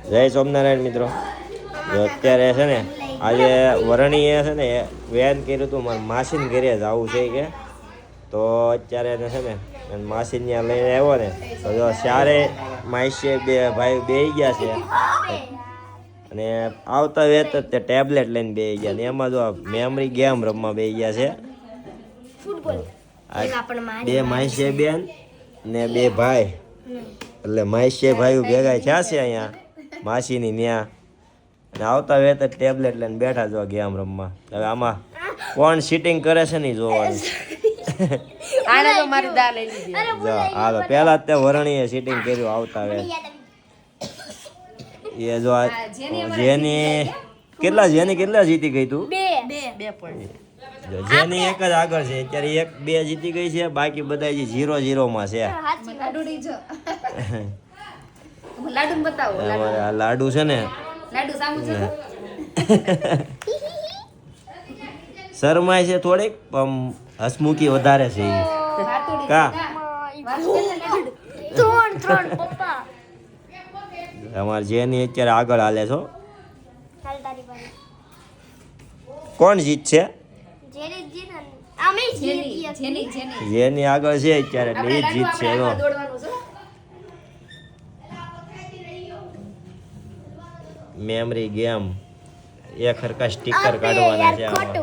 જય સ્વામિનારાયણ મિત્રો. જો અત્યારે છે ને આજે વરણીએ છે ને વેન કર્યું હતું મારા માસીને ઘરે જવું છે કે, તો અત્યારે એને છે ને માસીને ત્યાં લઈને આવ્યો ને, તો જો ચારે માસી બે ભાઈ બેસી ગયા છે અને આવતા વેત જ તે ટેબ્લેટ લઈને બેસી ગયા ને એમાં જો મેમરી ગેમ રમવા બેસી ગયા છે. બે માસી બેન ને બે ભાઈ, એટલે માસી ભાઈઓ ભેગા થયા છે અહીંયા માસીની ન્યા, અને આવતા વેત જ ટેબ્લેટ લઈને બેઠા જો ગેમ રમવા. હવે આમાં કોણ સીટિંગ કરે છે ને જોવાનું. જો હાલો પેલા તે વરણીએ સીટિંગ કર્યું આવતા વેત. એ જો જેની કેટલા જીતી ગઈ તું? જેની એક જ આગળ છે અત્યારે, એક બે જીતી ગઈ છે, બાકી બધા 0-0 માં છે. લાડુ છે ને શરમાય છે થોડીક, પણ હસમુખી વધારે છે કા. અમારે જેની અત્યારે આગળ હાલે છો. કોણ જીતશે? જેની આગળ છે અત્યારે એટલે એ જ જીતશે. મેમરી ગેમ એક હરકા સ્ટીકર કાઢવાના છે આમાં.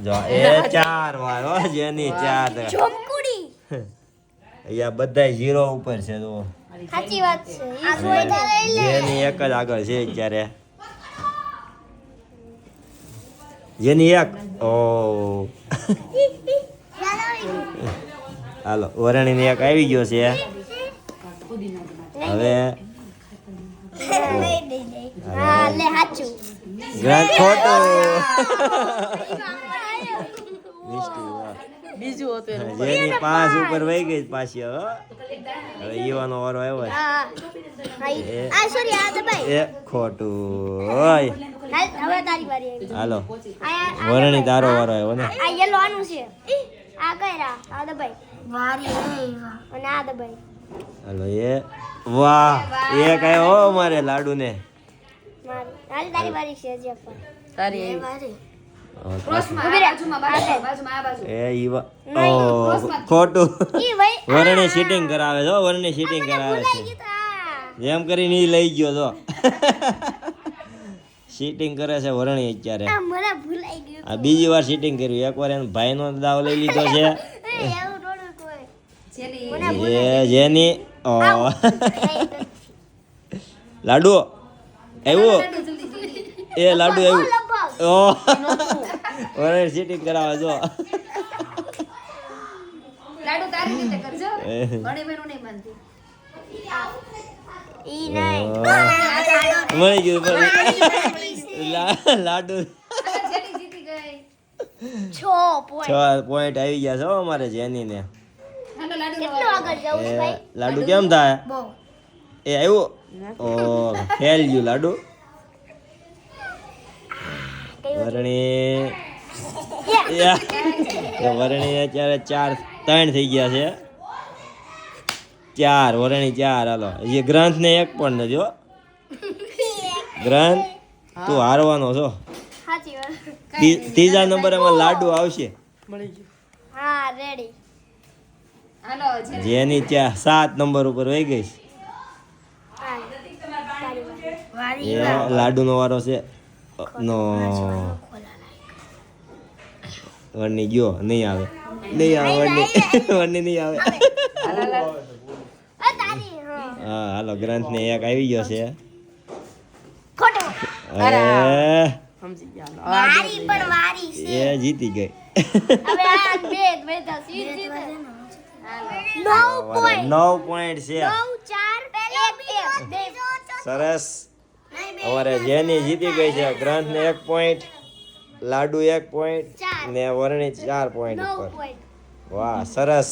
જો એ 4 વાર હો જેની 4. અહીંયા બધા 0 ઉપર છે તો સાચી વાત છે. જેની એક જ આગળ છે અત્યારે. જેની એક ઓ હાલો વરણીની એક આવી ગયો છે હવે. ખોટું જેની 5 ઉપર વહી ગઈ પાછી. હવે ઈવાનો વારો આવ્યો એ ખોટું હોય. હાલો વરણી તારો વારો આવ્યો ને. હાલો એ વાહ એક આવ્યો હો મારે લાડુ ને. ખોટું વરણી સીટિંગ કરાવે છે. વરણી સીટિંગ કરાવે છે જેમ કરીને ઈ લઈ ગયો તો. સીટિંગ કરે છે વરણી અત્યારે. આ બીજી વાર સીટિંગ કર્યું. એકવાર એનો ભાઈનો દાવ લઈ લીધો છે. જેની લાડુ આવ્યો એ લાડુ આવ્યું. વરણી સીટિંગ કરાવે જો. મળી ગયું લાડુ. 6 પોઈન્ટ આવી ગયા છે અમારે જેની ને. લાડુ કેમ થાય એ આવ્યો. ઓ ખેલ ગયું લાડુ. વરણી અત્યારે 4-3 થઈ ગયા છે. 4 વરણી 4. હાલો હજી ગ્રંથ ને એક પણ નથી હો. ગ્રંથ તું હારવાનો છો. ત્રીજા નંબર એમાં લાડુ આવશે. જેની 7 નંબર ઉપર વહી ગઈ. લાડુ નો વારો છે. નો વરની ગયો નહીં આવે. વરની નહીં આવે. હા હાલો ગ્રંથ ને એક આવી ગયો છે. એ જીતી ગઈ. 9 પોઈન્ટ છે. સરસ. અમારે જેની જીતી ગઈ છે. ગ્રંથ ને 1 પોઈન્ટ, લાડુ 1 પોઈન્ટ ને વરણી 4 પોઈન્ટ ઉપર. વાહ સરસ.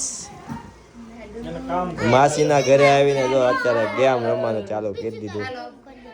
માસીના ઘરે આવીને જો અત્યારે ગેમ રમવાનું ચાલુ કરી દીધું.